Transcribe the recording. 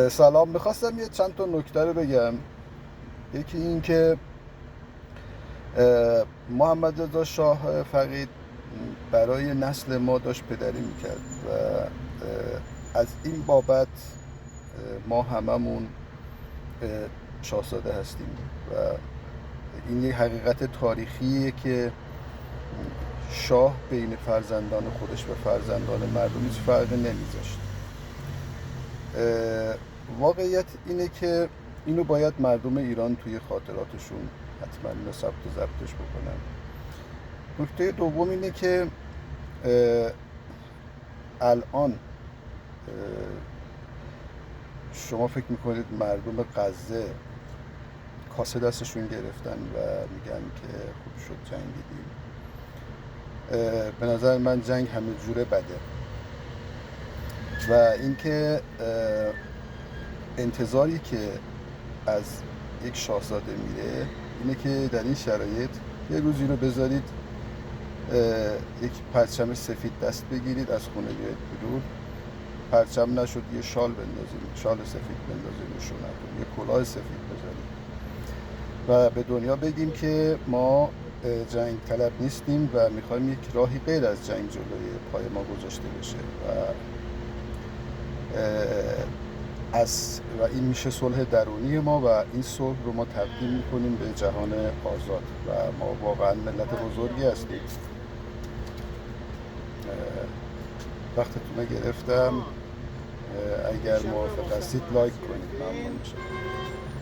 سلام. میخواستم یه چند تا نکته رو بگم. یکی این که محمد رضا شاه فقید برای نسل ما داشت پدری میکرد و از این بابت ما هممون شاهزاده هستیم و این یه حقیقت تاریخیه که شاه بین فرزندان خودش و فرزندان مردم هیچ فرقی نمیذاشت. واقعیت اینه که اینو باید مردم ایران توی خاطراتشون حتما اینو ثبت و ضبطش بکنن. نکته دوم اینه که الان شما فکر میکنید مردم غزه کاسه دستشون گرفتن و میگن که خوب شد جنگیدیم. به نظر من جنگ همه جوره بده و اینکه انتظاری که از یک شاهزاده میره اینه که در این شرایط یه روز اینو بذارید یک پرچم سفید دست بگیرید، از خونه بیاید بیرون، پرچم نشد یه شال بندازید، شال سفید بندازید نشونتون، یه کلاه سفید بذارید و به دنیا بگیم که ما جنگ طلب نیستیم و میخوایم یک راهی غیر از جنگ جلوی پای ما گذاشته بشه و این میشه صلح درونی ما و این صلح رو ما تبدیل میکنیم به جهان آزاد و ما واقعا ملت بزرگی هستیم. وقتتون رو گرفتم. اگر موافق هستید لایک کنید، ممنون میشم.